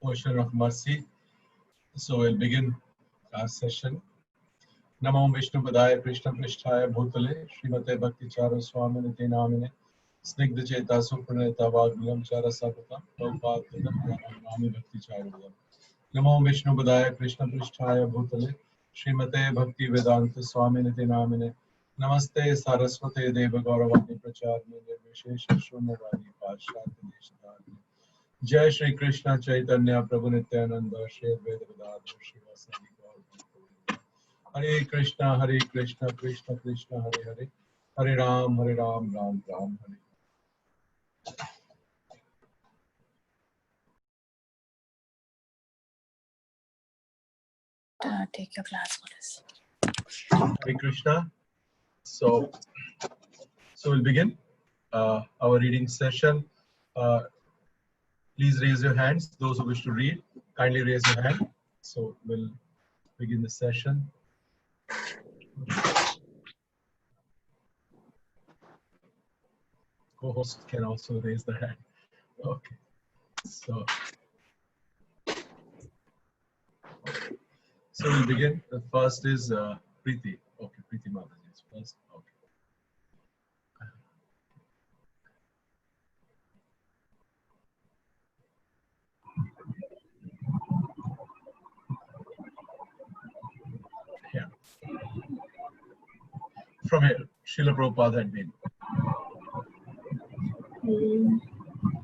ocean of mercy. So we'll begin our session. Namo Vishnu Padaya Krishna Prishtaya Bhutale Srimate Bhakti Chara Swamini Namine Snigdha Cheta Supraneta Vagmilam Chara Sapatam Prabhupada Nami Bhakti Chara. Namo Vishnu Padaya Krishna Prishtaya Bhutale Srimate Bhakti Vedanta Swamini Namine Namaste Saraswate Deva Gauravani Pracharni Nirvishesha Shunyavadi Pashati Deshadari. Jai Shri Krishna Chaitanya Prabhu Nityananda Shri Advaita Gadadhar Srivasadi Gaur. Hare Krishna Krishna Krishna Hare Hare Hare Ram Ram Ram Hare. Take your class notice. Hare Krishna. So we'll begin our reading session. Please raise your hands. Those who wish to read, kindly raise your hand. So we'll begin the session. Co-host can also raise the hand. Okay. So we'll begin. The first is Preeti. Okay, Preeti Mataji is first. Okay. Yeah. From here, Srila Prabhupada had been.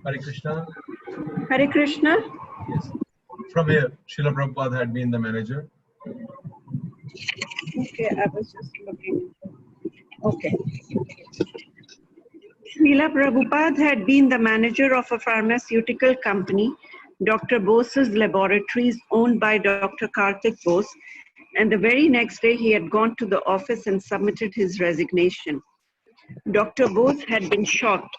Hare Krishna. Hare Krishna. Yes. From here, Srila Prabhupada had been the manager. Okay, I was just looking. Okay. Srila Prabhupada had been the manager of a pharmaceutical company, Dr. Bose's Laboratories, owned by Dr. Karthik Bose, and the very next day he had gone to the office and submitted his resignation. Dr. Bose had been shocked.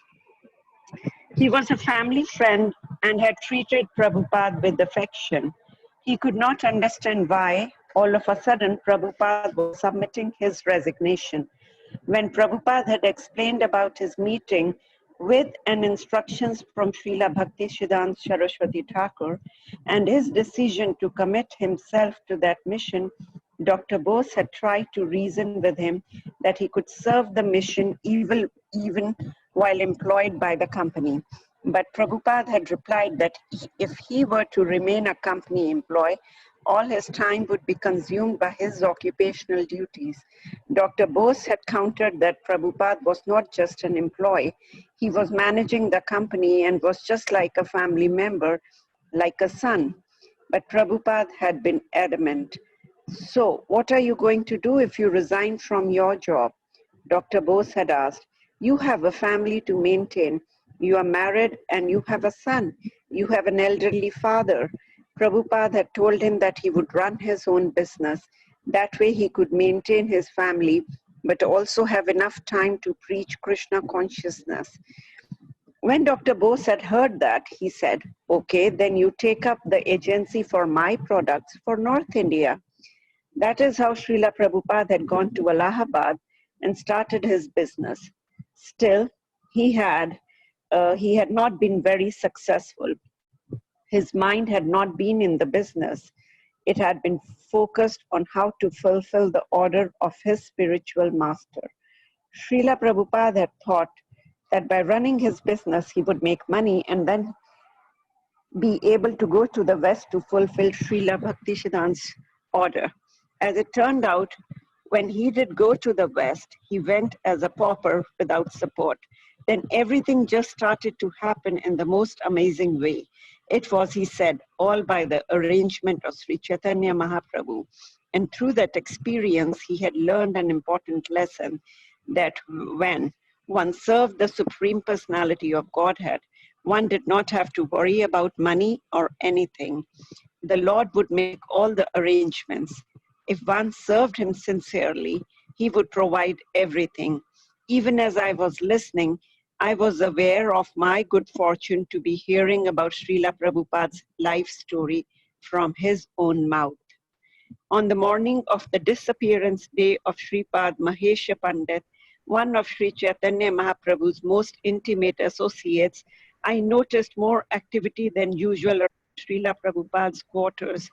He was a family friend and had treated Prabhupada with affection. He could not understand why, all of a sudden, Prabhupada was submitting his resignation. When Prabhupada had explained about his meeting with and instructions from Srila Bhaktisiddhanta Saraswati Thakur and his decision to commit himself to that mission, Dr. Bose had tried to reason with him that he could serve the mission even while employed by the company. But Prabhupada had replied that if he were to remain a company employee, all his time would be consumed by his occupational duties. Dr. Bose had countered that Prabhupada was not just an employee, he was managing the company and was just like a family member, like a son. But Prabhupada had been adamant. So, what are you going to do if you resign from your job? Dr. Bose had asked. You have a family to maintain. You are married and you have a son. You have an elderly father. Prabhupada had told him that he would run his own business. That way he could maintain his family, but also have enough time to preach Krishna consciousness. When Dr. Bose had heard that, he said, okay, then you take up the agency for my products for North India. That is how Srila Prabhupada had gone to Allahabad and started his business. Still, he had not been very successful. His mind had not been in the business. It had been focused on how to fulfill the order of his spiritual master. Srila Prabhupada had thought that by running his business, he would make money and then be able to go to the West to fulfill Srila Bhaktisiddhanta's order. As it turned out, when he did go to the West, he went as a pauper without support. Then everything just started to happen in the most amazing way. It was, he said, all by the arrangement of Sri Chaitanya Mahaprabhu. And through that experience, he had learned an important lesson that when one served the Supreme Personality of Godhead, one did not have to worry about money or anything. The Lord would make all the arrangements. If one served him sincerely, he would provide everything. Even as I was listening, I was aware of my good fortune to be hearing about Srila Prabhupada's life story from his own mouth. On the morning of the disappearance day of Sripad Mahesha Pandit, one of Sri Chaitanya Mahaprabhu's most intimate associates, I noticed more activity than usual around Srila Prabhupada's quarters.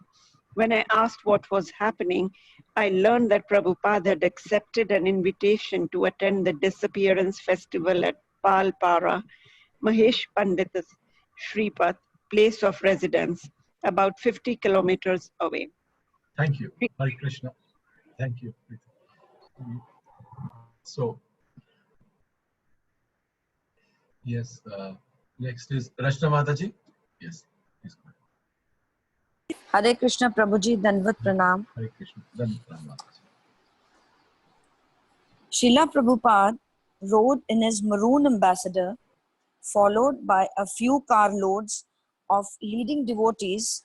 When I asked what was happening, I learned that Prabhupada had accepted an invitation to attend the disappearance festival at Palpara, Mahesh Pandit's Shripat, place of residence, about 50 kilometers away. Thank you. Hare Krishna. Thank you. So, yes, next is Rashna Mataji. Yes, please go ahead. Hare Krishna Prabhuji, Danvat Pranam. Hare Krishna. Danvat Pranam. Srila Prabhupada rode in his maroon ambassador, followed by a few carloads of leading devotees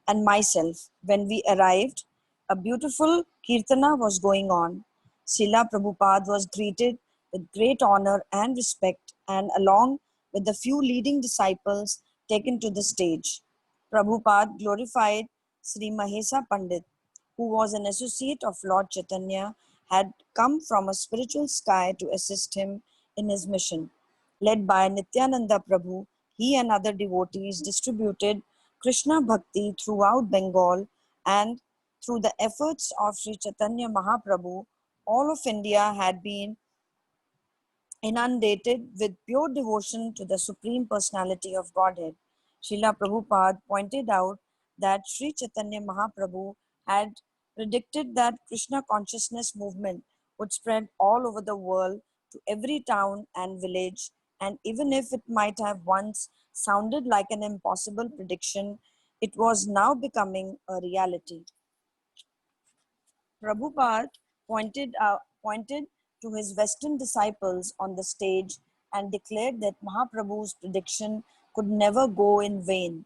and myself. When we arrived, a beautiful kirtana was going on. Srila Prabhupada was greeted with great honor and respect, and along with the few leading disciples taken to the stage. Prabhupada glorified Sri Mahesa Pandit, who was an associate of Lord Chaitanya, had come from a spiritual sky to assist him in his mission. Led by Nityananda Prabhu, he and other devotees distributed Krishna Bhakti throughout Bengal, and through the efforts of Sri Chaitanya Mahaprabhu, all of India had been inundated with pure devotion to the Supreme Personality of Godhead. Srila Prabhupada pointed out that Sri Chaitanya Mahaprabhu had predicted that Krishna consciousness movement would spread all over the world to every town and village, and even if it might have once sounded like an impossible prediction, it was now becoming a reality. Prabhupada pointed to his Western disciples on the stage and declared that Mahaprabhu's prediction could never go in vain.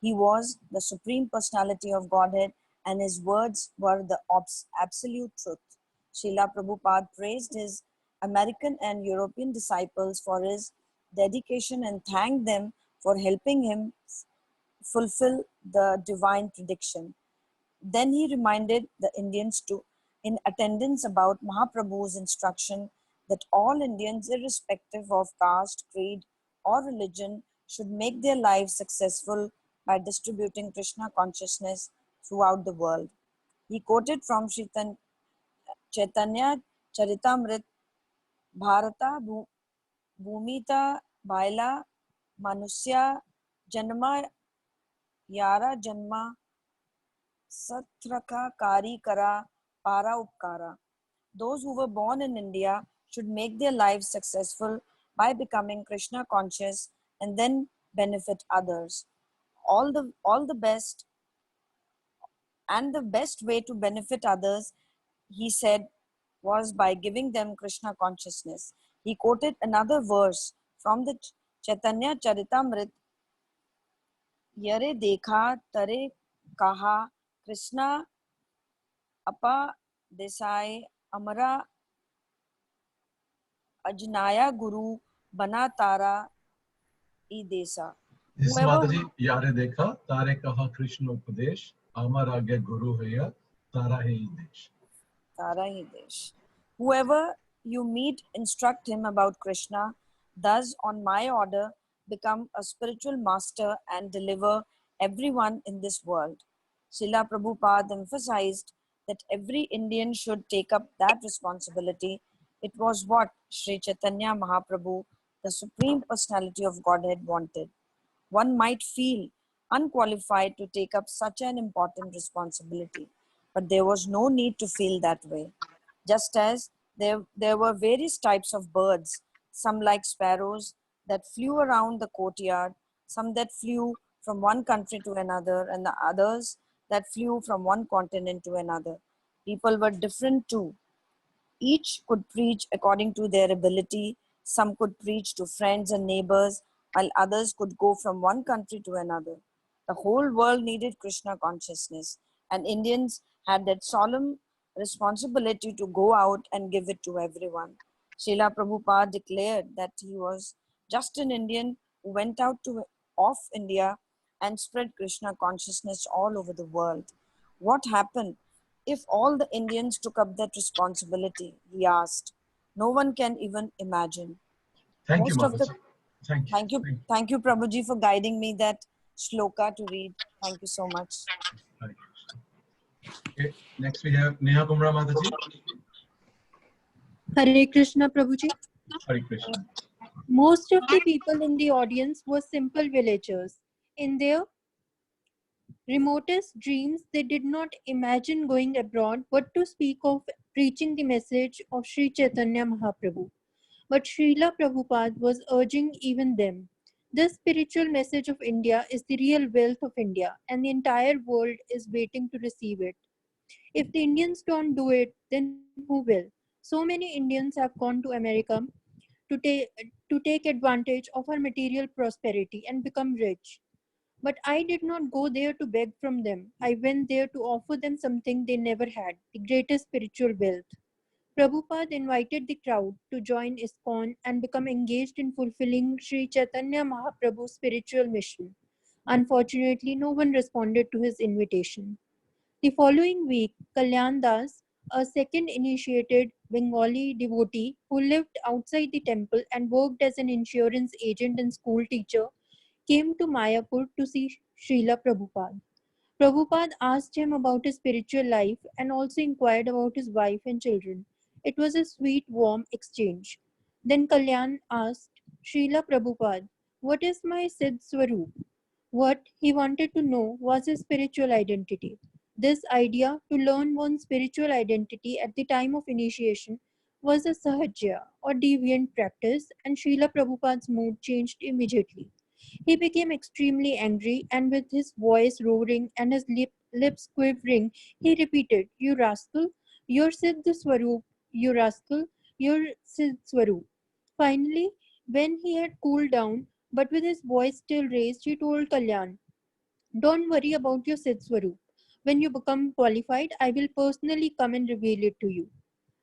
He was the Supreme Personality of Godhead, and his words were the absolute truth. Srila Prabhupada praised his American and European disciples for his dedication and thanked them for helping him fulfill the divine prediction. Then he reminded the Indians in attendance about Mahaprabhu's instruction that all Indians, irrespective of caste, creed, or religion, should make their lives successful by distributing Krishna consciousness throughout the world. He quoted from Sri Chaitanya Charitamrit, Bharata Bhumita Baila Manusya Janma Yara Janma Satraka Kari Kara Para Upkara. Those who were born in India should make their lives successful by becoming Krishna conscious and then benefit others. All the best, and the best way to benefit others, he said, was by giving them Krishna consciousness. He quoted another verse from the Chaitanya Charitamrit, Yare dekha tare kaha Krishna apa desai amara ajnaya guru bana tara I desa. Yes, Mataji, Yare dekha, tare kaha Krishna upadesh, amar agya guru haya, tara hai desh. Tara hi desh. Whoever you meet, instruct him about Krishna, thus on my order become a spiritual master and deliver everyone in this world. Srila Prabhupada emphasized that every Indian should take up that responsibility. It was what Sri Chaitanya Mahaprabhu, the Supreme Personality of Godhead, wanted. One might feel unqualified to take up such an important responsibility, but there was no need to feel that way. Just as there were various types of birds, some like sparrows that flew around the courtyard, some that flew from one country to another, and the others that flew from one continent to another. People were different too. Each could preach according to their ability. Some could preach to friends and neighbors, while others could go from one country to another. The whole world needed Krishna consciousness, and Indians had that solemn responsibility to go out and give it to everyone. Srila Prabhupada declared that he was just an Indian who went out of India and spread Krishna consciousness all over the world. What happened if all the Indians took up that responsibility? He asked. No one can even imagine. Thank you, Mataji. Thank you, Prabhuji, for guiding me that shloka to read. Thank you so much. Hare Krishna. Okay, next we have Neha Kumra Mataji. Hare Krishna Prabhuji. Hare Krishna. Most of the people in the audience were simple villagers. In their remotest dreams, they did not imagine going abroad, but to speak of preaching the message of Sri Chaitanya Mahaprabhu. But Srila Prabhupada was urging even them. This spiritual message of India is the real wealth of India, and the entire world is waiting to receive it. If the Indians don't do it, then who will? So many Indians have gone to America to take advantage of our material prosperity and become rich. But I did not go there to beg from them. I went there to offer them something they never had, the greatest spiritual wealth. Prabhupada invited the crowd to join ISKCON and become engaged in fulfilling Sri Chaitanya Mahaprabhu's spiritual mission. Unfortunately, no one responded to his invitation. The following week, Kalyan Das, a second initiated Bengali devotee who lived outside the temple and worked as an insurance agent and school teacher, came to Mayapur to see Srila Prabhupada. Prabhupada asked him about his spiritual life and also inquired about his wife and children. It was a sweet, warm exchange. Then Kalyan asked Srila Prabhupada, "What is my Siddh Swaroop?" What he wanted to know was his spiritual identity. This idea to learn one's spiritual identity at the time of initiation was a sahajya or deviant practice, and Srila Prabhupada's mood changed immediately. He became extremely angry, and with his voice roaring and his lips quivering, he repeated, "You rascal, your Siddha Swaroop, you rascal, your Siddha Swaroop." Finally, when he had cooled down, but with his voice still raised, he told Kalyan, "Don't worry about your Siddha Swaroop. When you become qualified, I will personally come and reveal it to you."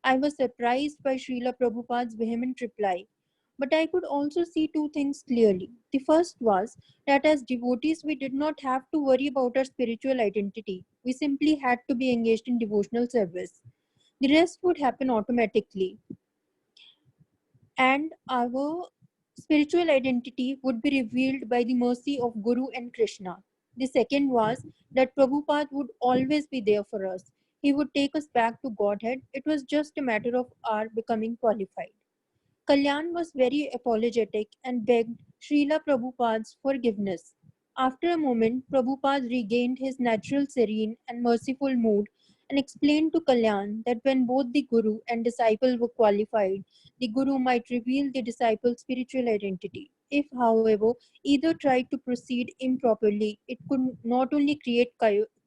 I was surprised by Srila Prabhupada's vehement reply. But I could also see two things clearly. The first was that as devotees, we did not have to worry about our spiritual identity. We simply had to be engaged in devotional service. The rest would happen automatically, and our spiritual identity would be revealed by the mercy of Guru and Krishna. The second was that Prabhupada would always be there for us. He would take us back to Godhead. It was just a matter of our becoming qualified. Kalyan was very apologetic and begged Srila Prabhupada's forgiveness. After a moment, Prabhupada regained his natural serene and merciful mood and explained to Kalyan that when both the Guru and disciple were qualified, the Guru might reveal the disciple's spiritual identity. If, however, either tried to proceed improperly, it could not only create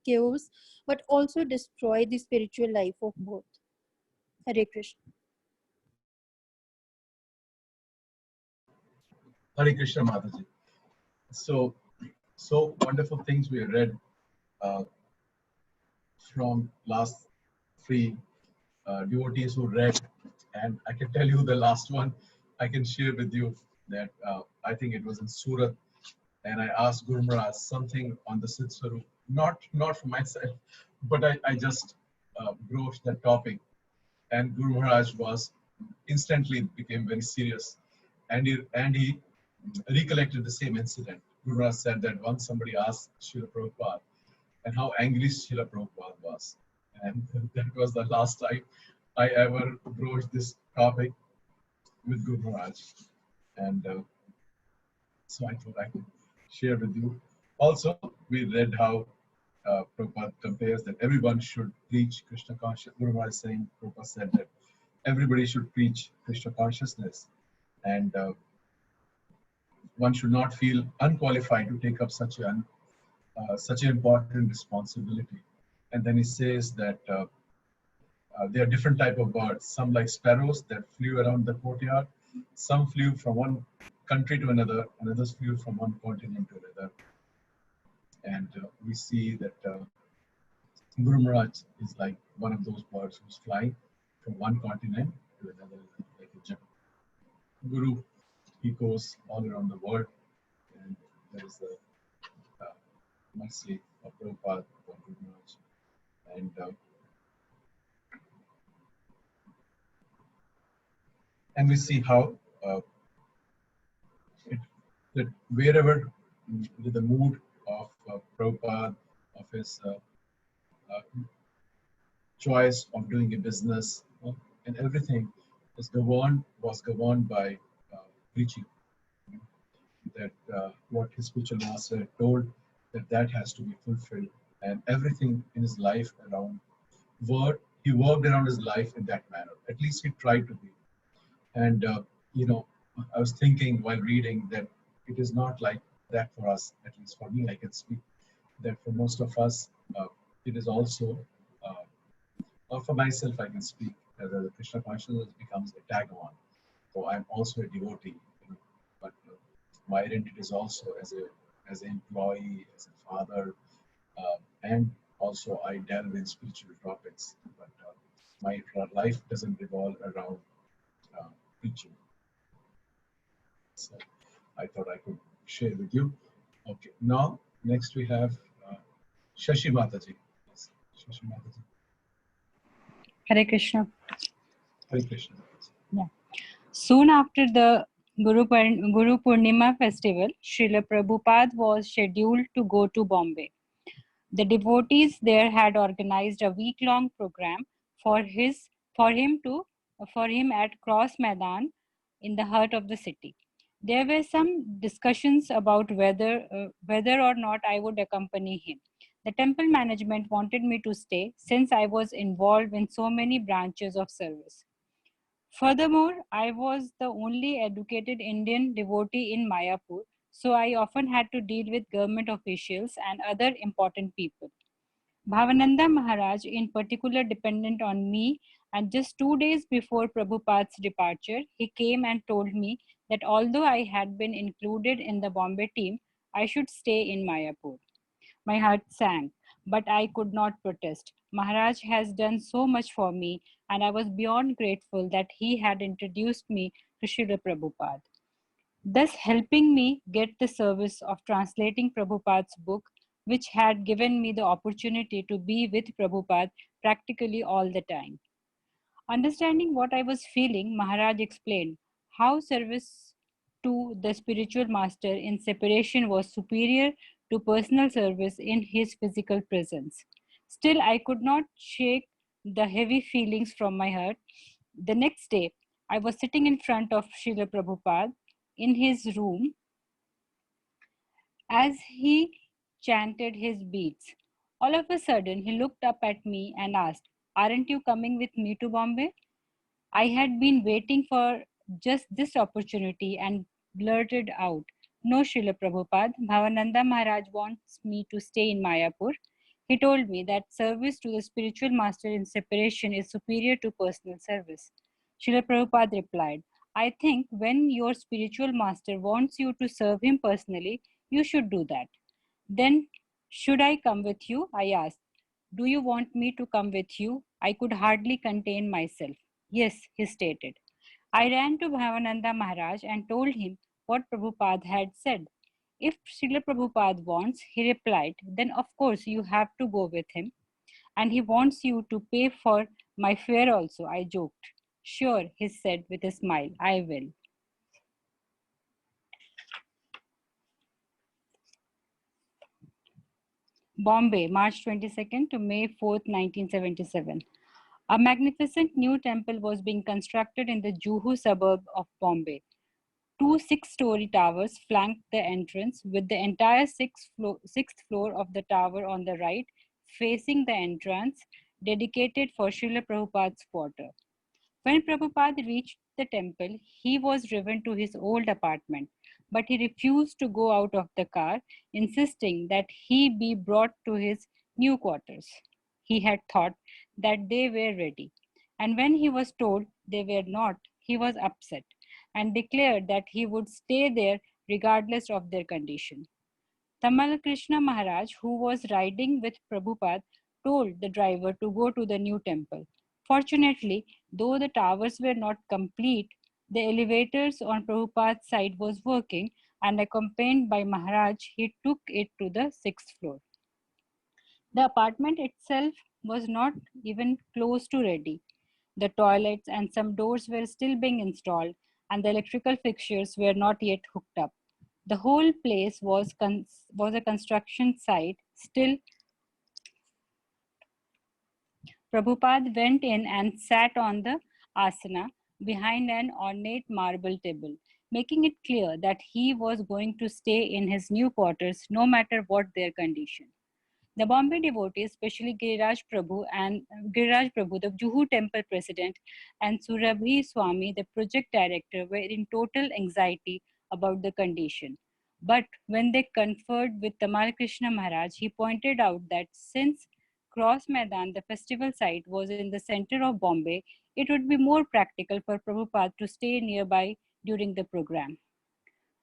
chaos but also destroy the spiritual life of both. Hare Krishna. Hare Krishna Mataji. So wonderful things we read from last three devotees who read, and I can tell you the last one I can share with you that I think it was in Surat, and I asked Guru Maharaj something on the Siddh Swaroop, not for myself, but I just broached that topic, and Guru Maharaj was instantly became very serious, and he recollected the same incident. Guru Maharaj said that once somebody asked Srila Prabhupada and how angry Srila Prabhupada was, and that was the last time I ever broached this topic with Guru Maharaj, and so I thought I could share with you. Also, we read how Prabhupada compares that everyone should preach Krishna consciousness. Guru Maharaj saying, Prabhupada said that everybody should preach Krishna consciousness, and one should not feel unqualified to take up such an important responsibility. And then he says that there are different type of birds. Some like sparrows that flew around the courtyard. Some flew from one country to another, and others flew from one continent to another. And we see that Guru Maharaj is like one of those birds who's flying from one continent to another, like a jet. Guru, he goes all around the world, and there is the mercy of Prabhupada upon Guru Maharaj. And we see how that wherever the mood Prabhupada, of his choice of doing a business, and everything was governed by preaching. That what his spiritual master told, that has to be fulfilled, and everything in his life around he worked around his life in that manner. At least he tried to be. And you know, I was thinking while reading that it is not like that for us. At least for me, I can speak that for most of us, it is also. Or for myself, I can speak that the Krishna consciousness becomes a tag on. So I'm also a devotee, but my identity is also as an employee, as a father, and also I delve in spiritual topics. But my life doesn't revolve around preaching. So I thought I could share with you. Okay, now next we have Shashi Mataji. Yes, Shashi Mataji. Hare Krishna. Hare Krishna. Yeah. Soon after the Guru Purnima festival, Srila Prabhupada was scheduled to go to Bombay. The devotees there had organized a week-long program for him at Cross Maidan in the heart of the city. There were some discussions about whether or not I would accompany him. The temple management wanted me to stay since I was involved in so many branches of service. Furthermore, I was the only educated Indian devotee in Mayapur, so I often had to deal with government officials and other important people. Bhavananda Maharaj in particular depended on me, and just 2 days before Prabhupada's departure, he came and told me that although I had been included in the Bombay team, I should stay in Mayapur. My heart sank, but I could not protest. Maharaj has done so much for me, and I was beyond grateful that he had introduced me to Srila Prabhupada, thus helping me get the service of translating Prabhupada's book, which had given me the opportunity to be with Prabhupada practically all the time. Understanding what I was feeling, Maharaj explained how service to the spiritual master in separation was superior to personal service in his physical presence. Still, I could not shake the heavy feelings from my heart. The next day, I was sitting in front of Srila Prabhupada in his room as he chanted his beads. All of a sudden, he looked up at me and asked, "Aren't you coming with me to Bombay?" I had been waiting for just this opportunity and blurted out, "No, Srila Prabhupada, Bhavananda Maharaj wants me to stay in Mayapur. He told me that service to the spiritual master in separation is superior to personal service." Srila Prabhupada replied, "I think when your spiritual master wants you to serve him personally, you should do that." "Then, should I come with you?" I asked. "Do you want me to come with you?" I could hardly contain myself. "Yes," he stated. I ran to Bhavananda Maharaj and told him what Prabhupada had said. "If Srila Prabhupada wants," he replied, "then of course you have to go with him. And he wants you to pay for my fare also," I joked. "Sure," he said with a smile, "I will." Bombay, March 22nd to May 4th, 1977. A magnificent new temple was being constructed in the Juhu suburb of Bombay. Two six-story towers flanked the entrance, with the entire sixth floor of the tower on the right facing the entrance, dedicated for Srila Prabhupada's quarter. When Prabhupada reached the temple, he was driven to his old apartment, but he refused to go out of the car, insisting that he be brought to his new quarters. He had thought that they were ready, and when he was told they were not, he was upset and declared that he would stay there regardless of their condition. Tamal Krishna Maharaj, who was riding with Prabhupada, told the driver to go to the new temple. Fortunately, though the towers were not complete, the elevators on Prabhupada's side was working, and accompanied by Maharaj, he took it to the sixth floor. The apartment itself was not even close to ready. The toilets and some doors were still being installed, and the electrical fixtures were not yet hooked up. The whole place was a construction site. Still, Prabhupada went in and sat on the asana behind an ornate marble table, making it clear that he was going to stay in his new quarters no matter what their condition. The Bombay devotees, especially Giriraj Prabhu, the Juhu temple president, and Surabhi Swami, the project director, were in total anxiety about the condition. But when they conferred with Tamal Krishna Maharaj, he pointed out that since Cross Maidan, the festival site, was in the center of Bombay, it would be more practical for Prabhupada to stay nearby during the program.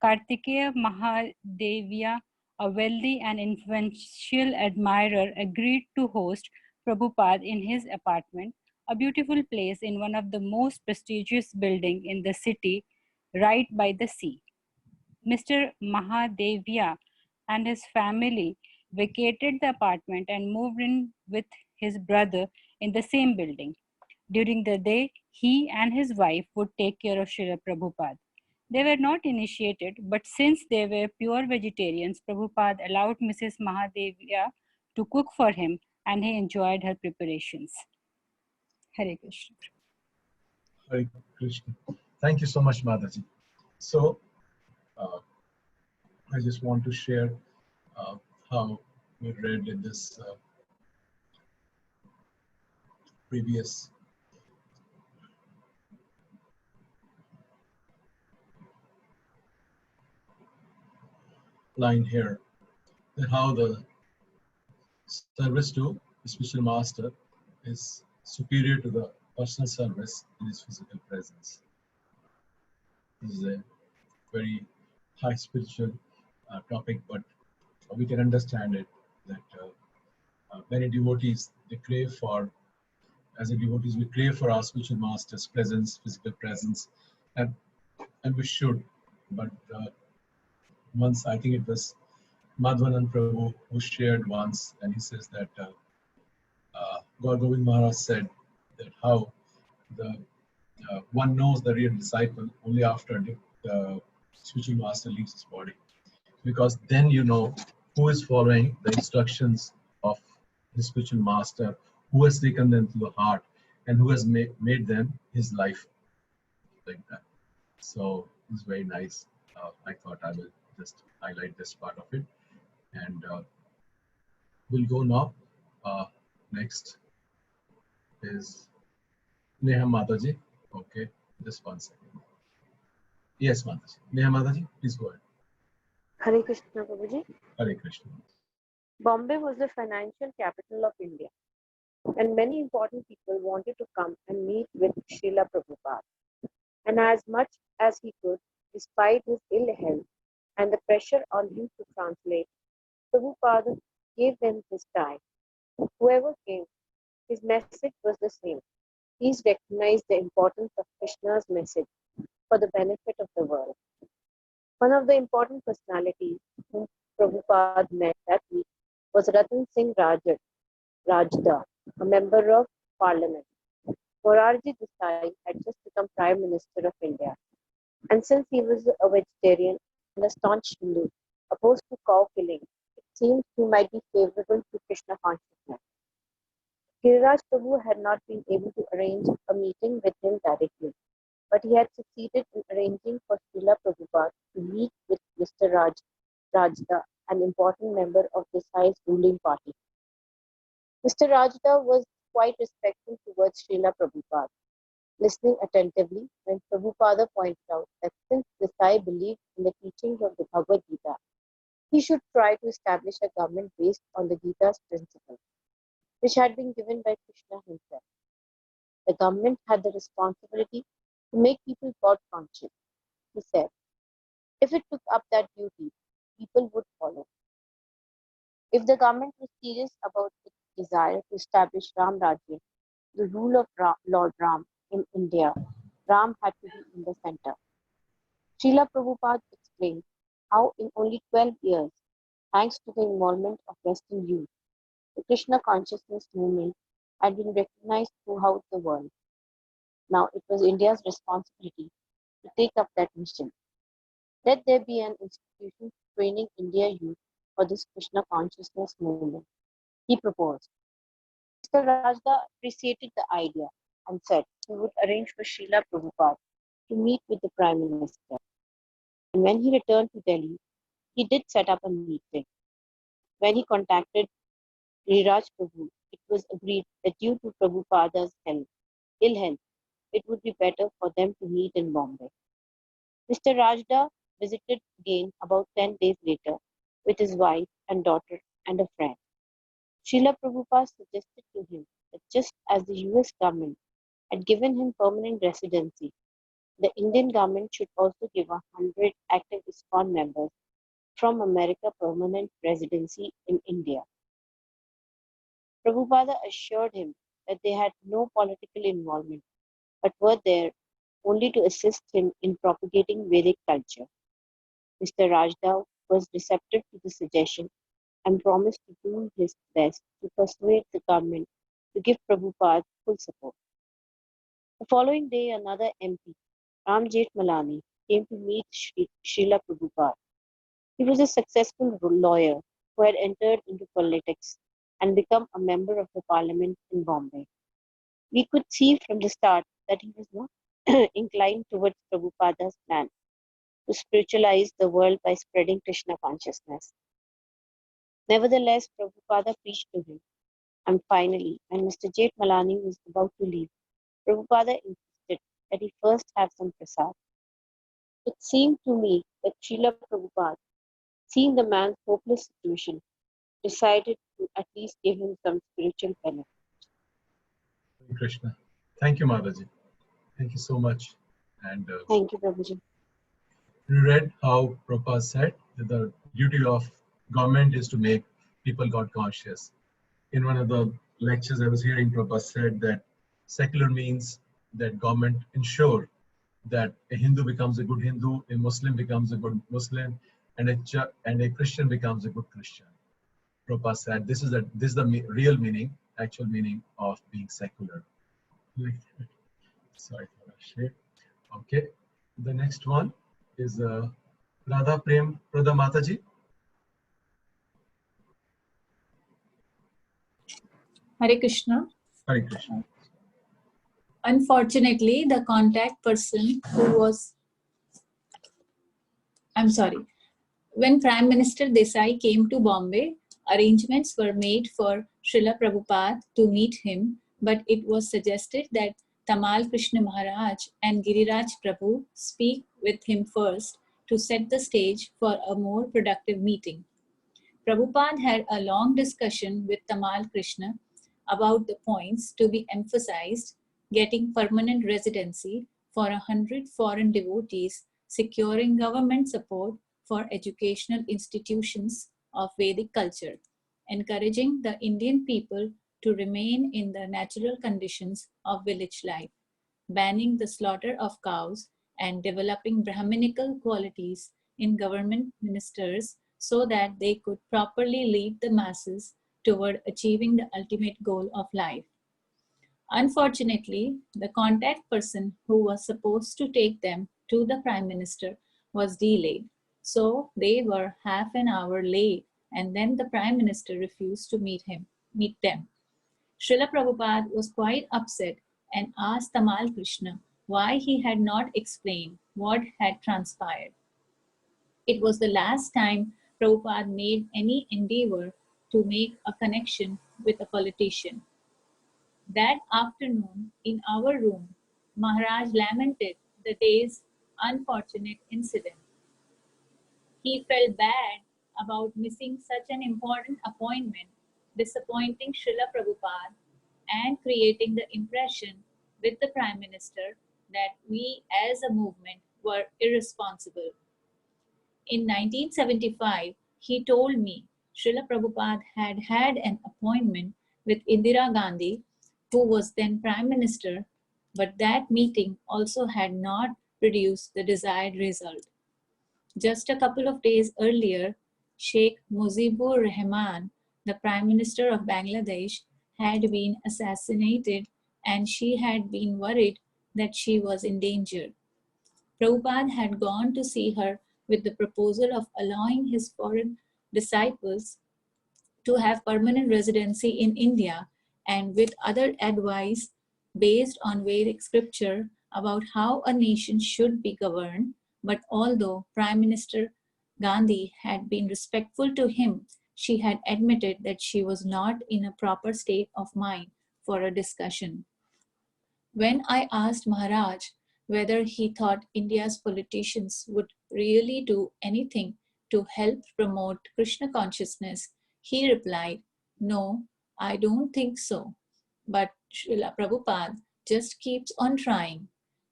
Kartikeya Mahadevia, a wealthy and influential admirer, agreed to host Prabhupada in his apartment, a beautiful place in one of the most prestigious buildings in the city, right by the sea. Mr. Mahadevia and his family vacated the apartment and moved in with his brother in the same building. During the day, he and his wife would take care of Srila Prabhupada. They were not initiated, but since they were pure vegetarians, Prabhupada allowed Mrs. Mahadevia to cook for him and he enjoyed her preparations. Hare Krishna. Hare Krishna. Thank you so much, Mataji. So, I just want to share how we read in this previous line here, that how the service to the spiritual master is superior to the personal service in his physical presence. This is a very high spiritual topic, but we can understand it that many devotees, they crave for, as a devotees, we crave for our spiritual master's presence, physical presence, and we should. But once, I think it was Madhvanand Prabhu who shared once, and he says that Gaur Govind Maharaj said that how the one knows the real disciple only after the spiritual master leaves his body, because then you know who is following the instructions of the spiritual master, who has taken them to the heart, and who has made them his life, like that. So it's very nice. I thought I will just highlight this part of it, and we'll go now. Next is Neha Mataji. Okay, just 1 second. Yes, Mataji. Neha Mataji, please go ahead. Hare Krishna, Prabhuji. Hare Krishna. Bombay was the financial capital of India, and many important people wanted to come and meet with Srila Prabhupada. And as much as he could, despite his ill health and the pressure on him to translate, Prabhupada gave them his time. Whoever came, his message was the same. Please recognize the importance of Krishna's message for the benefit of the world. One of the important personalities whom Prabhupada met that week was Ratan Singh Rajda, a member of parliament. Morarji Desai had just become Prime Minister of India. And since he was a vegetarian and a staunch Hindu, opposed to cow killing, it seemed he might be favorable to Krishna consciousness. Giriraj Prabhu had not been able to arrange a meeting with him directly, but he had succeeded in arranging for Srila Prabhupada to meet with Mr. Rajda, an important member of Desai's ruling party. Mr. Rajda was quite respectful towards Srila Prabhupada, listening attentively when Prabhupada pointed out that since Desai believed in the teachings of the Bhagavad Gita, he should try to establish a government based on the Gita's principles, which had been given by Krishna himself. The government had the responsibility to make people God conscious, he said. If it took up that duty, people would follow. If the government was serious about its desire to establish Ram Rajya, the rule of Lord Ram in India, Ram had to be in the center. Srila Prabhupada explained how in only 12 years, thanks to the involvement of Western youth, the Krishna consciousness movement had been recognized throughout the world. Now it was India's responsibility to take up that mission. Let there be an institution training India youth for this Krishna consciousness movement, he proposed. Mr. Rajda appreciated the idea and said he would arrange for Srila Prabhupada to meet with the Prime Minister. And when he returned to Delhi, he did set up a meeting. When he contacted Giriraj Prabhu, it was agreed that due to Prabhupada's ill health, it would be better for them to meet in Bombay. Mr. Rajda visited again about 10 days later with his wife and daughter and a friend. Srila Prabhupada suggested to him that just as the US government had given him permanent residency, the Indian government should also give 100 active ISKCON members from America permanent residency in India. Prabhupada assured him that they had no political involvement, but were there only to assist him in propagating Vedic culture. Mr. Rajda was receptive to the suggestion and promised to do his best to persuade the government to give Prabhupada full support. The following day, another MP, Ram Jethmalani, came to meet Srila Prabhupada. He was a successful lawyer who had entered into politics and become a member of the parliament in Bombay. We could see from the start that he was not inclined towards Prabhupada's plan to spiritualize the world by spreading Krishna consciousness. Nevertheless, Prabhupada preached to him, and finally, when Mr. Jethmalani was about to leave, Prabhupada insisted that he first have some prasad. It seemed to me that Srila Prabhupada, seeing the man's hopeless situation, decided to at least give him some spiritual benefit. Hare Krishna. Thank you, Mataji. Thank you so much. And Thank you, Prabhuji. you read how Prabhupada said that the duty of government is to make people God conscious. In one of the lectures I was hearing, Prabhupada said that secular means that government ensure that a Hindu becomes a good Hindu, a Muslim becomes a good Muslim, and a Christian becomes a good Christian. Prabhupada said this is the real meaning, actual meaning of being secular. Sorry for that shit. Okay, the next one is Radha Prem Prada Mataji. Hare Krishna. Hare Krishna. Unfortunately, the contact person who was, when Prime Minister Desai came to Bombay, arrangements were made for Srila Prabhupada to meet him, but it was suggested that Tamal Krishna Maharaj and Giriraj Prabhu speak with him first to set the stage for a more productive meeting. Prabhupada had a long discussion with Tamal Krishna about the points to be emphasized: getting permanent residency for 100 foreign devotees, securing government support for educational institutions of Vedic culture, encouraging the Indian people to remain in the natural conditions of village life, banning the slaughter of cows, and developing Brahminical qualities in government ministers so that they could properly lead the masses toward achieving the ultimate goal of life. Unfortunately, the contact person who was supposed to take them to the Prime Minister was delayed, so they were half an hour late, and then the Prime Minister refused to meet them. Srila Prabhupada was quite upset and asked Tamal Krishna why he had not explained what had transpired. It was the last time Prabhupada made any endeavor to make a connection with a politician. That afternoon, in our room, Maharaj lamented the day's unfortunate incident. He felt bad about missing such an important appointment, disappointing Srila Prabhupada, and creating the impression with the Prime Minister that we as a movement were irresponsible. In 1975, he told me Srila Prabhupada had had an appointment with Indira Gandhi, who was then Prime Minister, but that meeting also had not produced the desired result. Just a couple of days earlier, Sheikh Mujibur Rahman, the Prime Minister of Bangladesh, had been assassinated, and she had been worried that she was in danger. Prabhupada had gone to see her with the proposal of allowing his foreign disciples to have permanent residency in India, and with other advice based on Vedic scripture about how a nation should be governed. But although Prime Minister Gandhi had been respectful to him, she had admitted that she was not in a proper state of mind for a discussion. When I asked Maharaj whether he thought India's politicians would really do anything to help promote Krishna consciousness, he replied, "No, I don't think so. But Srila Prabhupada just keeps on trying,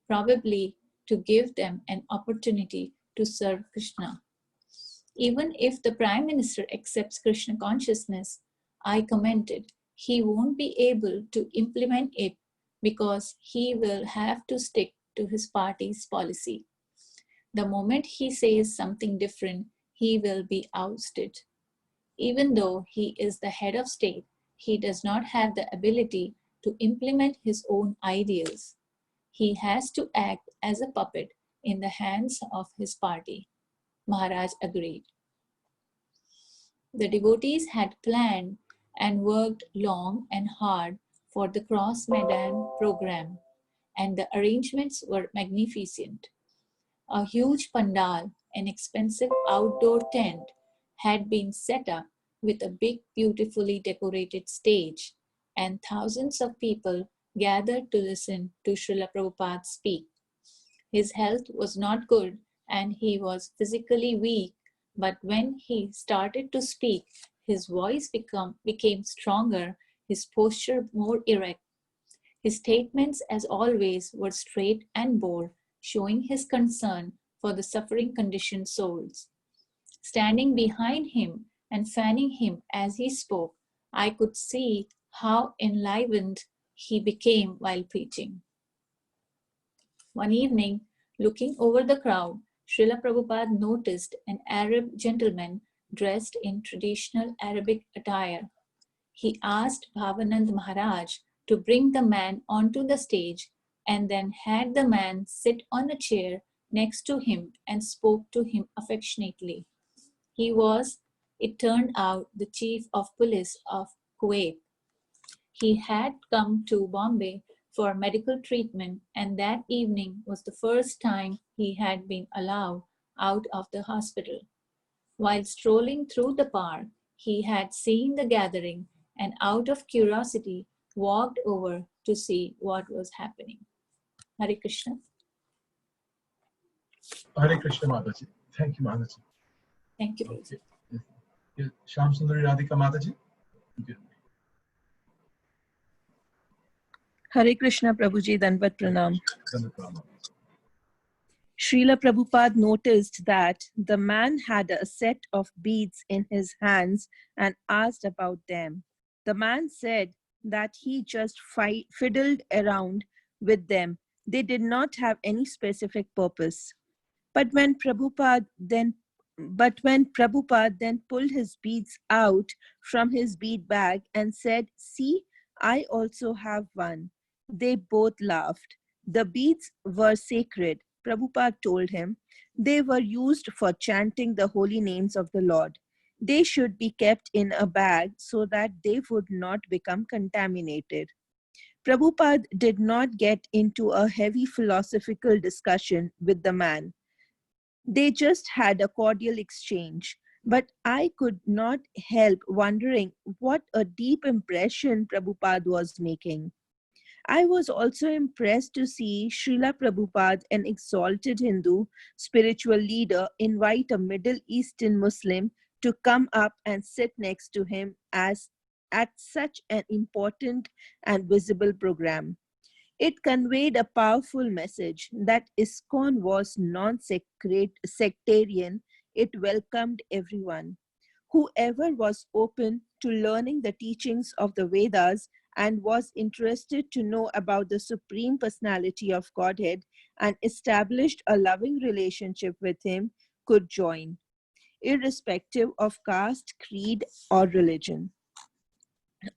probably to give them an opportunity to serve Krishna." Even if the Prime Minister accepts Krishna consciousness, I commented, he won't be able to implement it because he will have to stick to his party's policy. The moment he says something different, he will be ousted. Even though he is the head of state, he does not have the ability to implement his own ideals. He has to act as a puppet in the hands of his party. Maharaj agreed. The devotees had planned and worked long and hard for the Cross Maidan program, and the arrangements were magnificent. A huge pandal, an expensive outdoor tent, had been set up with a big, beautifully decorated stage, and thousands of people gathered to listen to Srila Prabhupada speak. His health was not good and he was physically weak, but when he started to speak, his voice became stronger, his posture more erect. His statements, as always, were straight and bold, showing his concern for the suffering conditioned souls. Standing behind him and fanning him as he spoke, I could see how enlivened he became while preaching. One evening, looking over the crowd, Srila Prabhupada noticed an Arab gentleman dressed in traditional Arabic attire. He asked Bhavanand Maharaj to bring the man onto the stage and then had the man sit on a chair next to him and spoke to him affectionately. He was, it turned out, the chief of police of Kuwait. He had come to Bombay for medical treatment, and that evening was the first time he had been allowed out of the hospital. While strolling through the park, he had seen the gathering and out of curiosity walked over to see what was happening. Hare Krishna. Hare Krishna Mataji. Thank you, Mataji. Thank you. Okay. Yeah. Shyam Sundari Radhika Mataji. Okay. Hare Krishna Prabhuji, Danvat Pranam. Danvat Pranam. Srila Prabhupada noticed that the man had a set of beads in his hands and asked about them. The man said that he just fiddled around with them. They did not have any specific purpose. But when Prabhupada then pulled his beads out from his bead bag and said, "See, I also have one," they both laughed. The beads were sacred, Prabhupada told him. They were used for chanting the holy names of the Lord. They should be kept in a bag so that they would not become contaminated. Prabhupada did not get into a heavy philosophical discussion with the man. They just had a cordial exchange. But I could not help wondering what a deep impression Prabhupada was making. I was also impressed to see Srila Prabhupada, an exalted Hindu spiritual leader, invite a Middle Eastern Muslim to come up and sit next to him as at such an important and visible program. It conveyed a powerful message that ISKCON was non-sectarian. It welcomed everyone. Whoever was open to learning the teachings of the Vedas and was interested to know about the Supreme Personality of Godhead and established a loving relationship with Him could join, irrespective of caste, creed, or religion.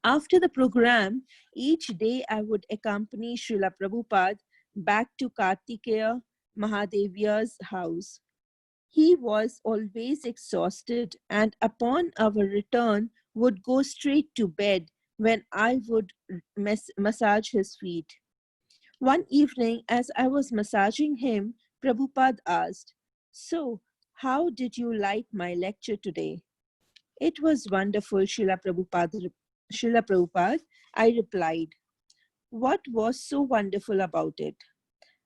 After the program, each day I would accompany Srila Prabhupada back to Kartikeya Mahadeviya's house. He was always exhausted, and upon our return would go straight to bed when I would massage his feet. One evening, as I was massaging him, Prabhupada asked, "So, how did you like my lecture today?" "It was wonderful, Srila Prabhupada," I replied. "What was so wonderful about it?"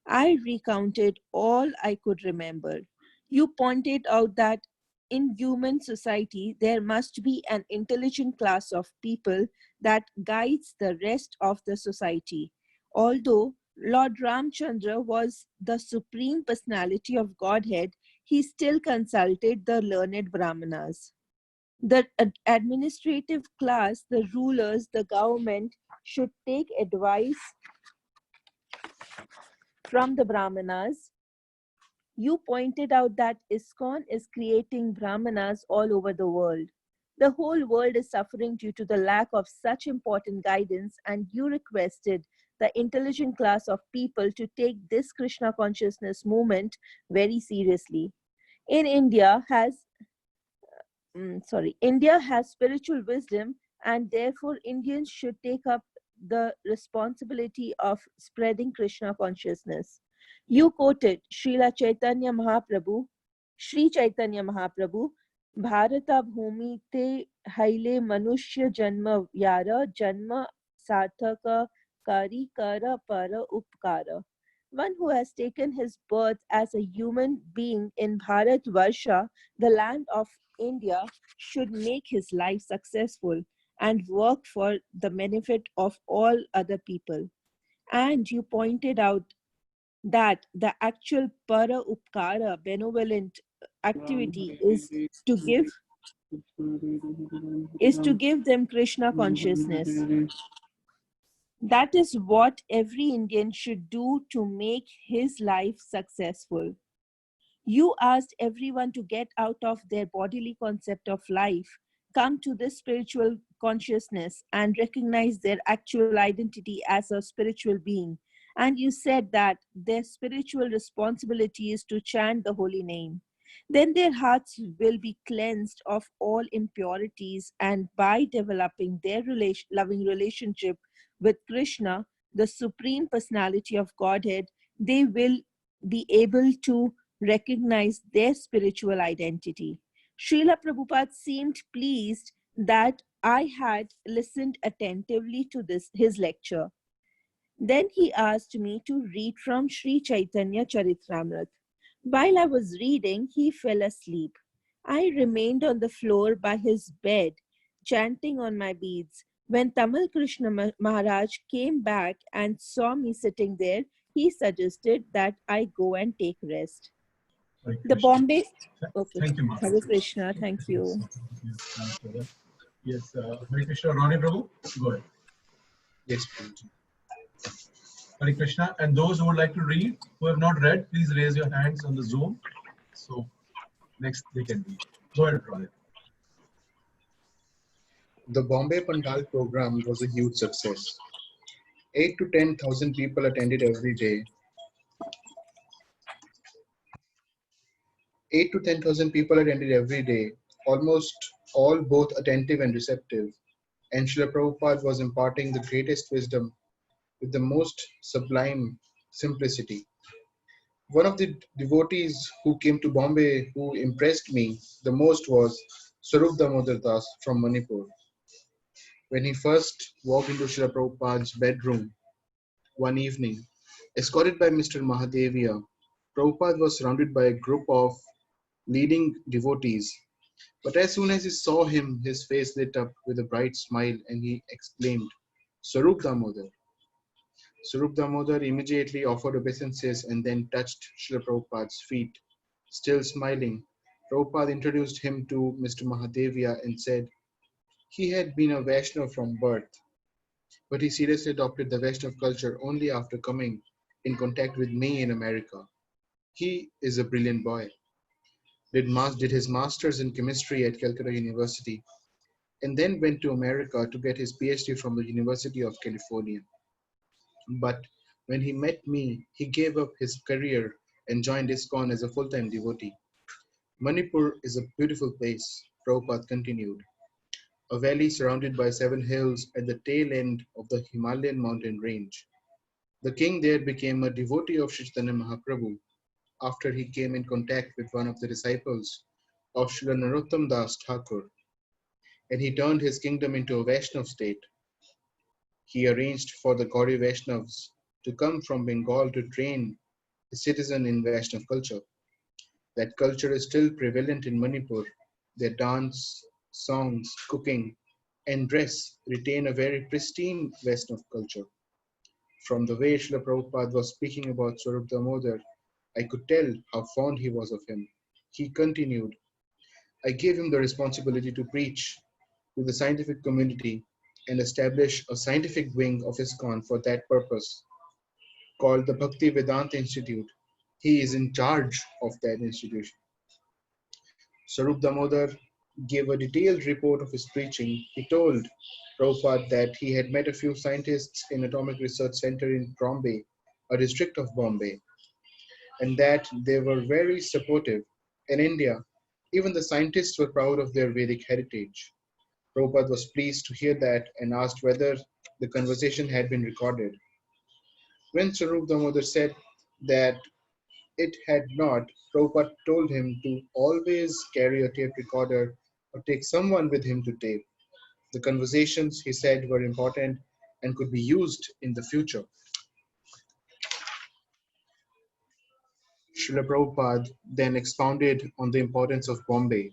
I recounted all I could remember. You pointed out that in human society there must be an intelligent class of people that guides the rest of the society. Although Lord Ramchandra was the supreme personality of Godhead, he still consulted the learned Brahmanas. The administrative class, the rulers, the government should take advice from the Brahmanas. You pointed out that ISKCON is creating Brahmanas all over the world. The whole world is suffering due to the lack of such important guidance, and you requested the intelligent class of people to take this Krishna consciousness movement very seriously. India has spiritual wisdom, and therefore Indians should take up the responsibility of spreading Krishna consciousness. You quoted Sri Chaitanya Mahaprabhu, Bharata Bhumi te haile manushya janma yara janma sarthaka kari kara para upkara. One who has taken his birth as a human being in Bharat Varsha, the land of India, should make his life successful and work for the benefit of all other people. And you pointed out that the actual para upkara, benevolent activity, is to give them Krishna consciousness. That is what every Indian should do to make his life successful. You asked everyone to get out of their bodily concept of life, come to this spiritual consciousness, and recognize their actual identity as a spiritual being. And you said that their spiritual responsibility is to chant the holy name. Then their hearts will be cleansed of all impurities, and by developing their loving relationship with Krishna, the Supreme Personality of Godhead, they will be able to recognize their spiritual identity. Srila Prabhupada seemed pleased that I had listened attentively to his lecture. Then he asked me to read from Sri Chaitanya Charitamrita. While I was reading, he fell asleep. I remained on the floor by his bed, chanting on my beads. When Tamal Krishna Maharaj came back and saw me sitting there, he suggested that I go and take rest. The Bombay. Okay. Thank you, Hare Krishna. Thank you. Yes, Hare Krishna. Ronnie Prabhu, go ahead. Yes, please. Hare Krishna. And those who would like to read, who have not read, please raise your hands on the Zoom. So next they can read. Go ahead, Ronnie. The Bombay Pandal program was a huge success. 8 to 10,000 people attended every day. 8 to 10,000 people attended every day, almost all both attentive and receptive. And Srila Prabhupada was imparting the greatest wisdom with the most sublime simplicity. One of the devotees who came to Bombay who impressed me the most was Swarup Damodar Das from Manipur. When he first walked into Srila Prabhupada's bedroom one evening, escorted by Mr. Mahadevia, Prabhupada was surrounded by a group of leading devotees. But as soon as he saw him, his face lit up with a bright smile and he exclaimed, "Swarup Damodar." Swarup Damodar immediately offered obeisances and then touched Srila Prabhupada's feet. Still smiling, Prabhupada introduced him to Mr. Mahadevia and said he had been a Vaishnava from birth, but he seriously adopted the Vaishnava culture only after coming in contact with me in America. He is a brilliant boy. Did his master's in chemistry at Calcutta University, and then went to America to get his PhD from the University of California. But when he met me, he gave up his career and joined ISKCON as a full-time devotee. Manipur is a beautiful place, Prabhupada continued. A valley surrounded by 7 hills at the tail end of the Himalayan mountain range. The king there became a devotee of Sri Chaitanya Mahaprabhu after he came in contact with one of the disciples of Srila Narottam Das Thakur, and he turned his kingdom into a Vaishnav state. He arranged for the Gauri Vaishnavas to come from Bengal to train the citizen in Vaishnav culture. That culture is still prevalent in Manipur. Their dance, songs, cooking, and dress retain a very pristine Vaishnav culture. From the way Srila Prabhupada was speaking about Swarup Damodar, I could tell how fond he was of him. He continued, I gave him the responsibility to preach to the scientific community and establish a scientific wing of ISKCON for that purpose, called the Bhakti Vedanta Institute. He is in charge of that institution. Swarup Damodar gave a detailed report of his preaching. He told Prabhupada that he had met a few scientists in Atomic Research Center in Bombay, a district of Bombay, and that they were very supportive. In India, even the scientists were proud of their Vedic heritage. Prabhupada was pleased to hear that and asked whether the conversation had been recorded. When Swarup Damodar said that it had not, Prabhupada told him to always carry a tape recorder or take someone with him to tape. The conversations, he said, were important and could be used in the future. Srila Prabhupada then expounded on the importance of Bombay.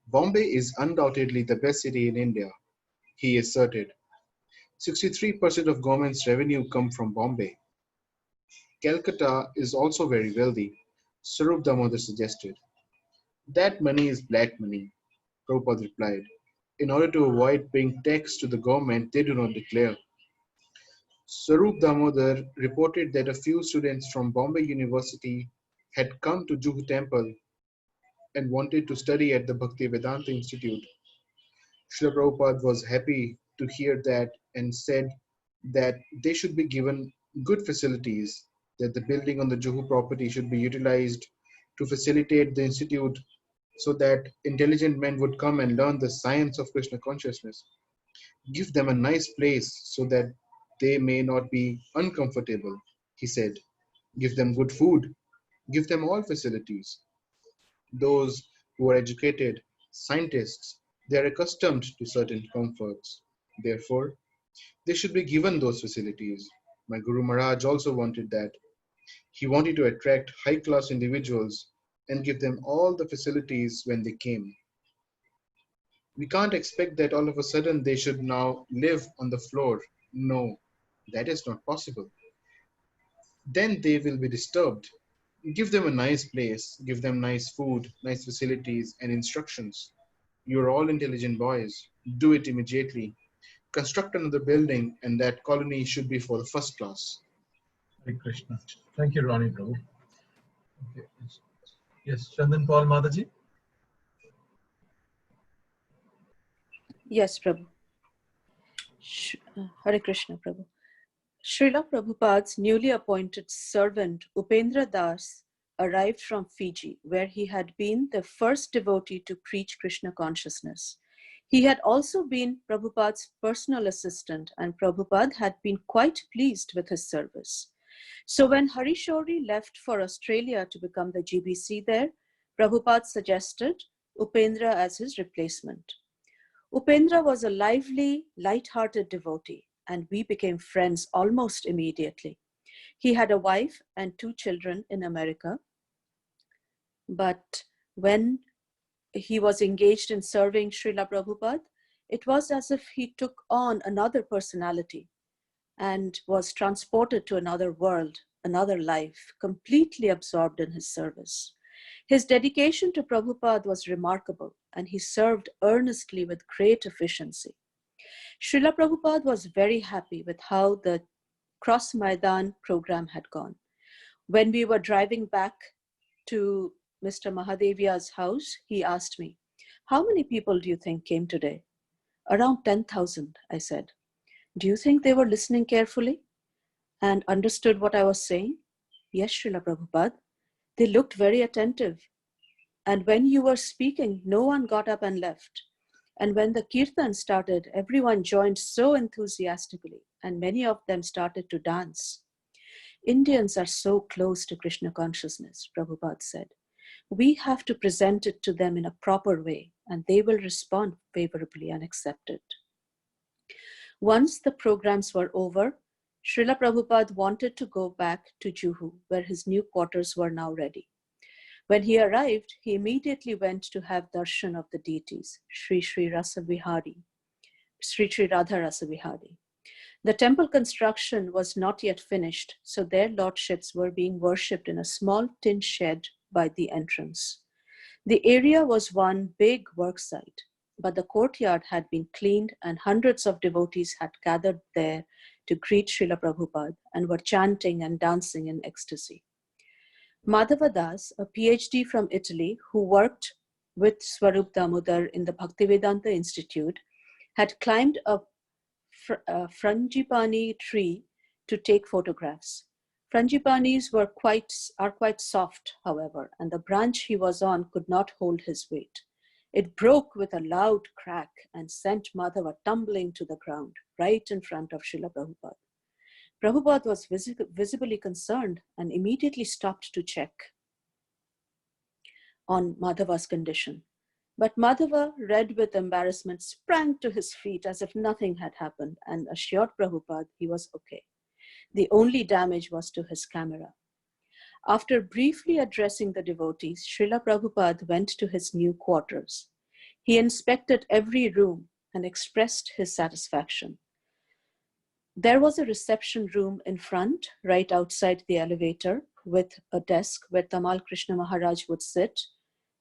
Bombay is undoubtedly the best city in India, he asserted. 63% of government's revenue come from Bombay. Calcutta is also very wealthy, Swarup Damodar suggested. That money is black money, Prabhupada replied. In order to avoid paying tax to the government, they do not declare. Swarup Damodar reported that a few students from Bombay University had come to Juhu Temple and wanted to study at the Bhakti Vedanta Institute. Srila Prabhupada was happy to hear that and said that they should be given good facilities, that the building on the Juhu property should be utilized to facilitate the institute so that intelligent men would come and learn the science of Krishna consciousness. Give them a nice place so that they may not be uncomfortable, he said. Give them good food. Give them all facilities. Those who are educated, scientists, they are accustomed to certain comforts. Therefore, they should be given those facilities. My Guru Maharaj also wanted that. He wanted to attract high-class individuals and give them all the facilities when they came. We can't expect that all of a sudden they should now live on the floor. No, that is not possible. Then they will be disturbed. Give them a nice place, give them nice food, nice facilities and instructions. You're all intelligent boys. Do it immediately. Construct another building and that colony should be for the first class. Hare Krishna. Thank you, Ronnie Prabhu. Okay. Yes, Chandan Paul Mataji. Yes, Prabhu. Hare Krishna, Prabhu. Srila Prabhupada's newly appointed servant, Upendra Das, arrived from Fiji, where he had been the first devotee to preach Krishna consciousness. He had also been Prabhupada's personal assistant, and Prabhupada had been quite pleased with his service. So when Hari Shauri left for Australia to become the GBC there, Prabhupada suggested Upendra as his replacement. Upendra was a lively, light-hearted devotee, and we became friends almost immediately. He had a wife and 2 children in America, but when he was engaged in serving Srila Prabhupada, it was as if he took on another personality and was transported to another world, another life, completely absorbed in his service. His dedication to Prabhupada was remarkable, and he served earnestly with great efficiency. Srila Prabhupada was very happy with how the Cross Maidan program had gone. When we were driving back to Mr. Mahadevia's house, he asked me, "How many people do you think came today?" "Around 10,000, I said. "Do you think they were listening carefully and understood what I was saying?" "Yes, Srila Prabhupada. They looked very attentive. And when you were speaking, no one got up and left. And when the kirtan started, everyone joined so enthusiastically, and many of them started to dance. Indians are so close to Krishna consciousness, Prabhupada said. We have to present it to them in a proper way, and they will respond favorably and accept it. Once the programs were over, Srila Prabhupada wanted to go back to Juhu, where his new quarters were now ready. When he arrived, he immediately went to have darshan of the deities, Sri Sri Rasa Vihari, Sri Sri Radha Rasa Vihari. The temple construction was not yet finished, so their lordships were being worshipped in a small tin shed by the entrance. The area was one big work site, but the courtyard had been cleaned and hundreds of devotees had gathered there to greet Srila Prabhupada and were chanting and dancing in ecstasy. Madhava Das, a PhD from Italy who worked with Swarup Damodar in the Bhaktivedanta Institute, had climbed a frangipani tree to take photographs. Frangipanis are quite soft, however, and the branch he was on could not hold his weight. It broke with a loud crack and sent Madhava tumbling to the ground, right in front of Srila Prabhupada. Prabhupada was visibly concerned and immediately stopped to check on Madhava's condition. But Madhava, red with embarrassment, sprang to his feet as if nothing had happened and assured Prabhupada he was okay. The only damage was to his camera. After briefly addressing the devotees, Srila Prabhupada went to his new quarters. He inspected every room and expressed his satisfaction. There was a reception room in front, right outside the elevator, with a desk where Tamal Krishna Maharaj would sit,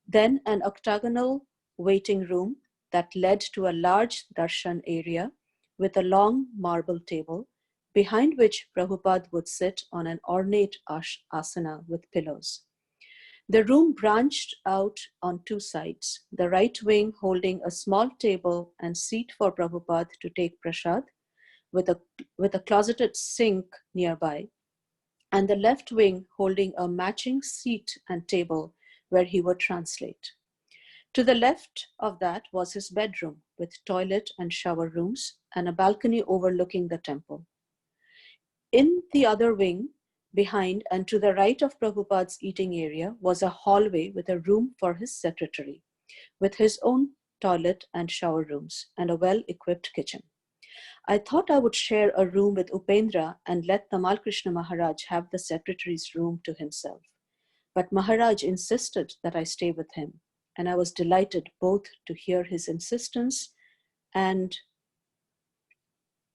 then an octagonal waiting room that led to a large darshan area with a long marble table, behind which Prabhupada would sit on an ornate asana with pillows. The room branched out on two sides, the right wing holding a small table and seat for Prabhupada to take prasad, with a closeted sink nearby, and the left wing holding a matching seat and table where he would translate. To the left of that was his bedroom with toilet and shower rooms and a balcony overlooking the temple. In the other wing, behind and to the right of Prabhupada's eating area was a hallway with a room for his secretary, with his own toilet and shower rooms and a well-equipped kitchen. I thought I would share a room with Upendra and let Tamal Krishna Maharaj have the secretary's room to himself. But Maharaj insisted that I stay with him, and I was delighted both to hear his insistence and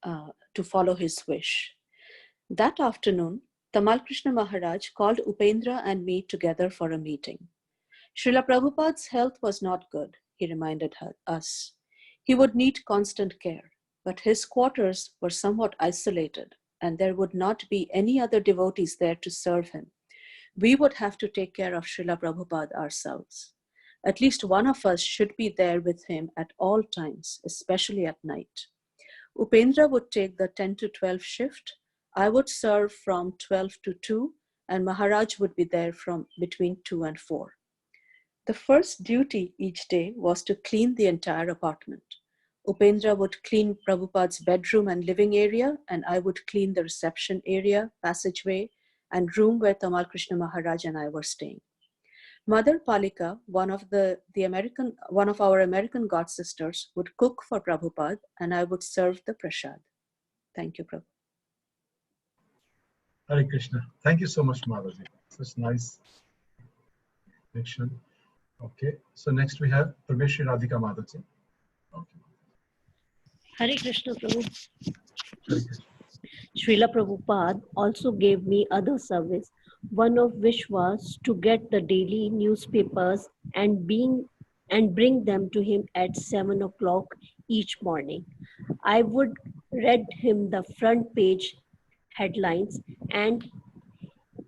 to follow his wish. That afternoon, Tamal Krishna Maharaj called Upendra and me together for a meeting. Srila Prabhupada's health was not good, he reminded us. He would need constant care, but his quarters were somewhat isolated, and there would not be any other devotees there to serve him. We would have to take care of Srila Prabhupada ourselves. At least one of us should be there with him at all times, especially at night. Upendra would take the 10 to 12 shift. I would serve from 12 to 2, and Maharaj would be there from between 2 and 4. The first duty each day was to clean the entire apartment. Upendra would clean Prabhupada's bedroom and living area, and I would clean the reception area, passageway, and room where Tamal Krishna Maharaj and I were staying. Mother Palika, one of our American god sisters, would cook for Prabhupada, and I would serve the prasad. Thank you, Prabhu. Hare Krishna. Thank you so much, Madhaji. Such nice connection. Okay, so next we have Prameshri Radhika Madhaji. Okay. Hare Krishna, Prabhu. Hare Krishna. Srila Prabhupada also gave me other service, one of which was to get the daily newspapers and bring them to him at 7 o'clock each morning. I would read him the front page headlines, and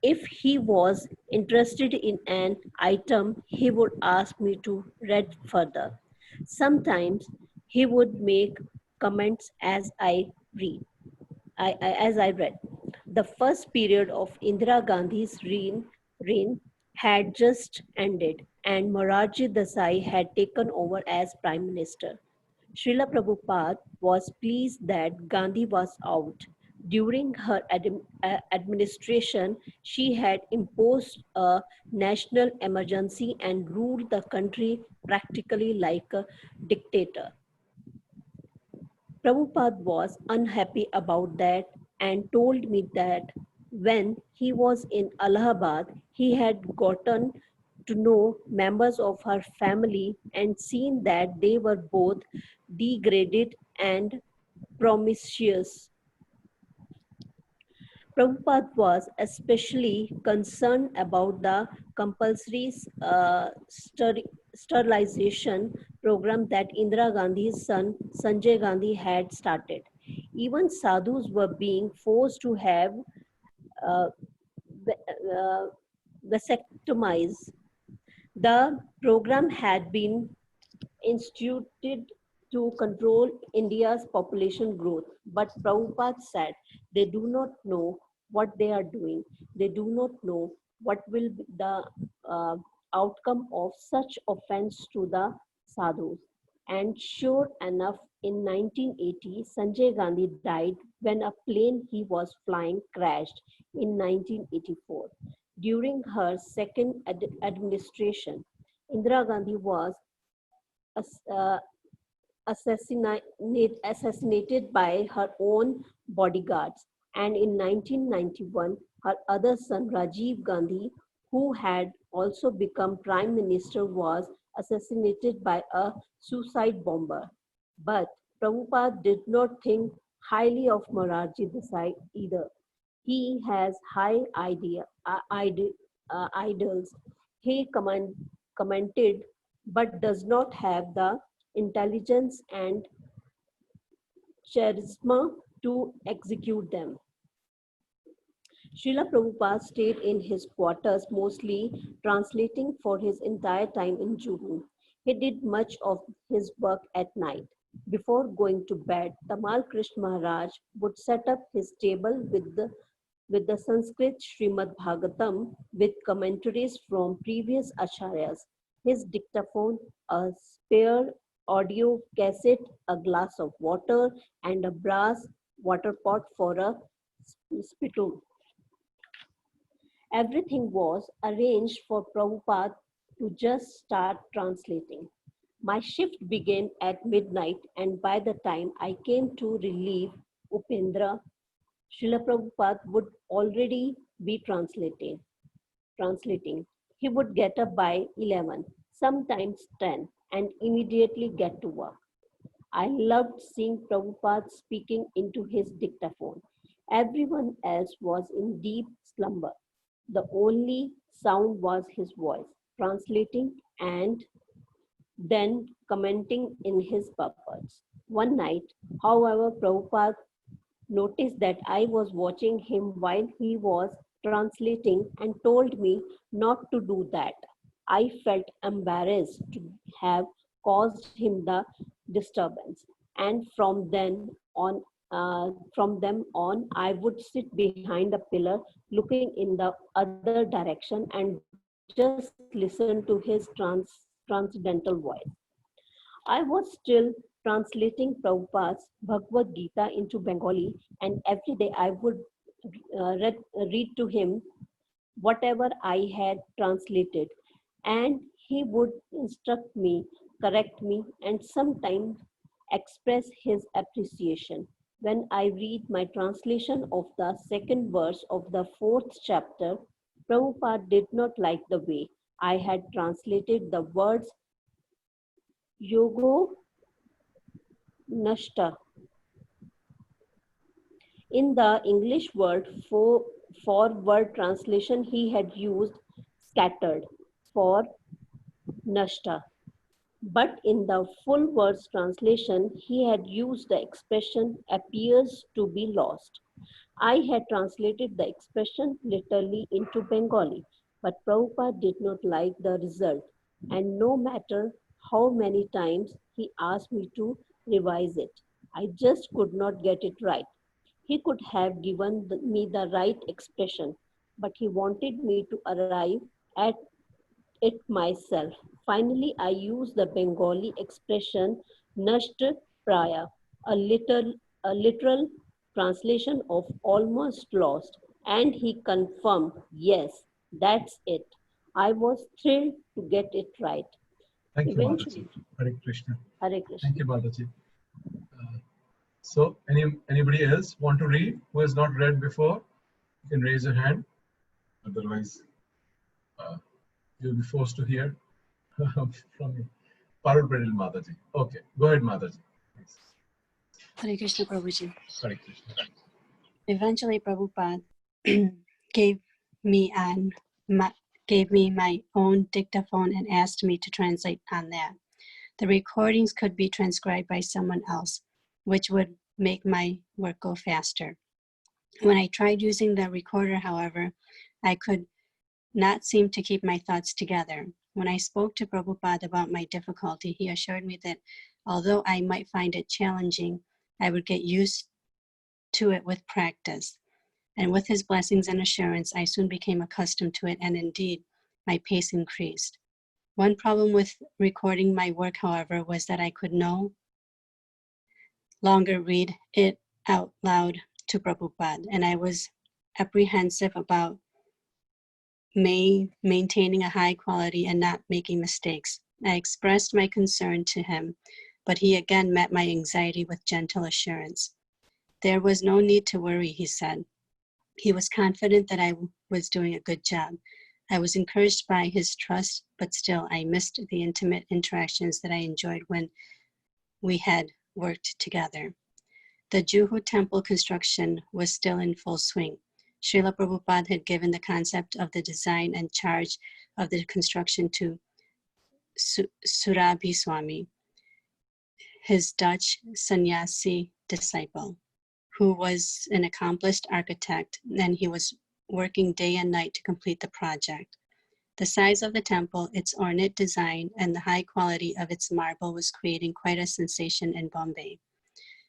if he was interested in an item, he would ask me to read further. Sometimes he would make comments as I read. The first period of Indira Gandhi's reign had just ended, and Morarji Desai had taken over as Prime Minister. Srila Prabhupada was pleased that Gandhi was out. During her administration, she had imposed a national emergency and ruled the country practically like a dictator. Prabhupada was unhappy about that and told me that when he was in Allahabad, he had gotten to know members of her family and seen that they were both degraded and promiscuous. Prabhupada was especially concerned about the compulsory sterilization program that Indira Gandhi's son Sanjay Gandhi had started. Even sadhus were being forced to have uh, vasectomies. The program had been instituted to control India's population growth. But Prabhupada said they do not know what they are doing. They do not know what will be the outcome of such offense to the sadhus. And sure enough, in 1980, Sanjay Gandhi died when a plane he was flying crashed in 1984. During her second administration, Indira Gandhi was uh, assassinated by her own bodyguards. And in 1991, her other son, Rajiv Gandhi, who had also become prime minister, was assassinated by a suicide bomber. But Prabhupada did not think highly of Morarji Desai either. He has high idols. He commented, but does not have the intelligence and charisma to execute them. Srila Prabhupada stayed in his quarters, mostly translating for his entire time in Juhu. He did much of his work at night. Before going to bed, Tamal Krishna Maharaj would set up his table with the Sanskrit Srimad Bhagavatam with commentaries from previous acharyas, his dictaphone, a spare audio cassette, a glass of water, and a brass water pot for a spittoon. Everything was arranged for Prabhupada to just start translating. My shift began at midnight, and by the time I came to relieve Upendra, Srila Prabhupada would already be translating. He would get up by 11, sometimes 10, and immediately get to work. I loved seeing Prabhupada speaking into his dictaphone. Everyone else was in deep slumber. The only sound was his voice, translating and then commenting in his purports. One night, however, Prabhupada noticed that I was watching him while he was translating and told me not to do that. I felt embarrassed to have caused him the disturbance, and from them on, I would sit behind a pillar, looking in the other direction, and just listen to his transcendental voice. I was still translating Prabhupada's Bhagavad Gita into Bengali, and every day I would read to him whatever I had translated, and he would instruct me, correct me, and sometimes express his appreciation. When I read my translation of the second verse of the fourth chapter, Prabhupada did not like the way I had translated the words yogo nashta. In the English word for word translation, he had used scattered for nashta. But in the full words translation, he had used the expression appears to be lost. I had translated the expression literally into Bengali, but Prabhupada did not like the result, and no matter how many times he asked me to revise it, I just could not get it right. He could have given me the right expression, but he wanted me to arrive at it myself. Finally, I used the Bengali expression Nasht Praya, a literal translation of almost lost, and he confirmed, yes, that's it. I was thrilled to get it right. Thank you, Eventually, Mataji. Hare Krishna. Hare Krishna. Thank you, Mataji. So, anybody else want to read who has not read before? You can raise your hand. Otherwise, you'll be forced to hear from me. Parul Predil Mataji. Okay, go ahead, Mataji. Thanks. Hare Krishna Prabhuji. Hare Krishna. Eventually, Prabhupada gave me my own dictaphone and asked me to translate on that. The recordings could be transcribed by someone else, which would make my work go faster. When I tried using the recorder, however, I could not seem to keep my thoughts together. When I spoke to Prabhupada about my difficulty, he assured me that although I might find it challenging, I would get used to it with practice. And with his blessings and assurance, I soon became accustomed to it, and indeed, my pace increased. One problem with recording my work, however, was that I could no longer read it out loud to Prabhupada, and I was apprehensive about maintaining a high quality and not making mistakes. I expressed my concern to him, but he again met my anxiety with gentle assurance. There was no need to worry, he said. He was confident that I was doing a good job. I was encouraged by his trust, but still I missed the intimate interactions that I enjoyed when we had worked together. The Juhu temple construction was still in full swing. Srila Prabhupada had given the concept of the design and charge of the construction to Surabhi Swami, his Dutch sannyasi disciple, who was an accomplished architect, and he was working day and night to complete the project. The size of the temple, its ornate design, and the high quality of its marble was creating quite a sensation in Bombay.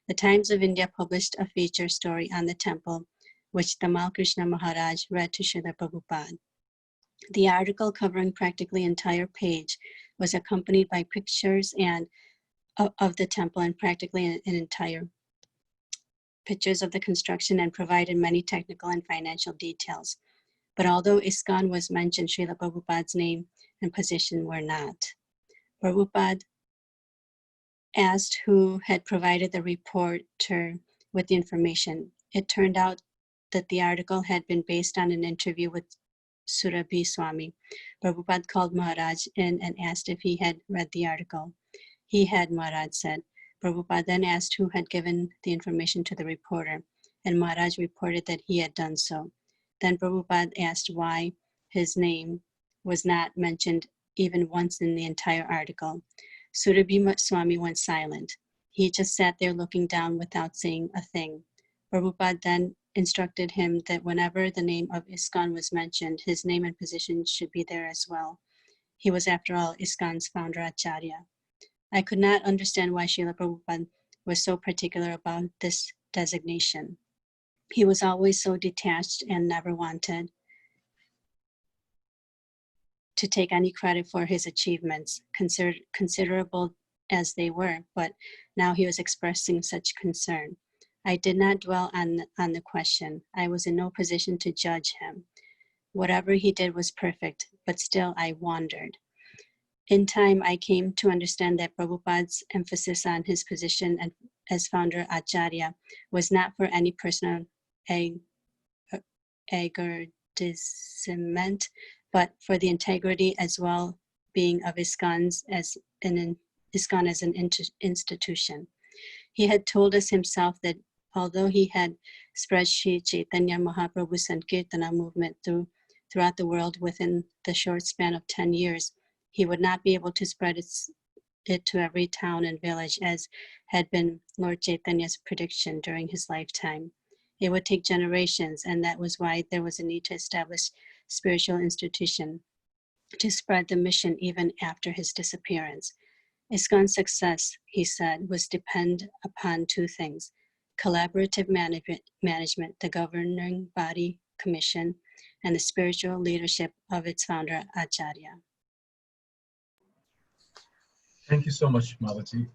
The Times of India published a feature story on the temple, which Tamal Krishna Maharaj read to Srila Prabhupada. The article, covering practically the entire page, was accompanied by pictures of the temple and practically an entire pictures of the construction, and provided many technical and financial details. But although ISKCON was mentioned, Srila Prabhupada's name and position were not. Prabhupada asked who had provided the reporter with the information. It turned out that the article had been based on an interview with Surabhi Swami. Prabhupada called Maharaj in and asked if he had read the article. He had, Maharaj said. Prabhupada then asked who had given the information to the reporter, and Maharaj reported that he had done so. Then Prabhupada asked why his name was not mentioned even once in the entire article. Surabhi Swami went silent. He just sat there looking down without saying a thing. Prabhupada then instructed him that whenever the name of ISKCON was mentioned, his name and position should be there as well. He was, after all, ISKCON's founder Acharya. I could not understand why Srila Prabhupada was so particular about this designation. He was always so detached and never wanted to take any credit for his achievements, considerable as they were, but now he was expressing such concern. I did not dwell on the question. I was in no position to judge him. Whatever he did was perfect, but still I wondered. In time, I came to understand that Prabhupada's emphasis on his position as founder Acharya was not for any personal aggrandizement, but for the integrity as well being of ISKCON as an institution. He had told us himself that although he had spread Sri Chaitanya Mahaprabhu Sankirtana movement throughout the world within the short span of 10 years, he would not be able to spread it to every town and village as had been Lord Chaitanya's prediction during his lifetime. It would take generations, and that was why there was a need to establish spiritual institution to spread the mission even after his disappearance. ISKCON's success, he said, was depend upon two things: collaborative management, the governing body commission, and the spiritual leadership of its founder, Acharya. Thank you so much, Mataji.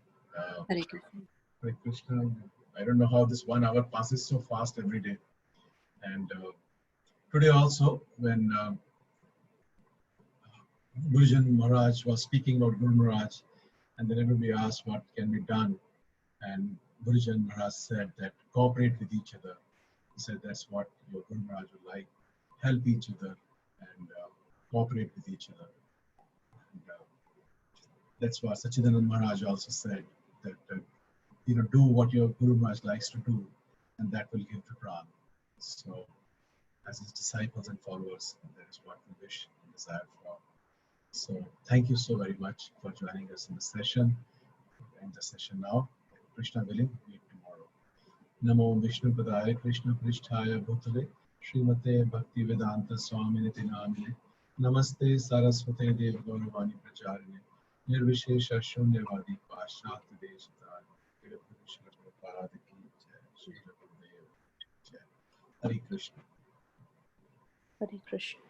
Hare Krishna. Hare Krishna. I don't know how this 1 hour passes so fast every day. And today also, when Gurujan Maharaj was speaking about Guru Maharaj, and then everybody asked what can be done. And Gurujan Maharaj said that cooperate with each other. He said that's what your Guru Maharaj would like. Help each other and cooperate with each other. And, that's what Sachidanand Maharaj also said, that do what your Guru Maharaj likes to do, and that will give the Pran. So, as his disciples and followers, that is what we wish and desire for. So, thank you so very much for joining us in the session. We'll end the session now. Krishna willing, meet tomorrow. Namo Vishnu Padaya Krishna Prishtaya Bhutale Srimate Bhakti Vedanta Swamini Namine Namaste Saraswate Deva Gauravani Pracharine Nirvishesha Shunyavadi Pashat Deshita Krishna Prabhupada Ki Jai Shri Gurudev Jai Hare Krishna. Hare Krishna.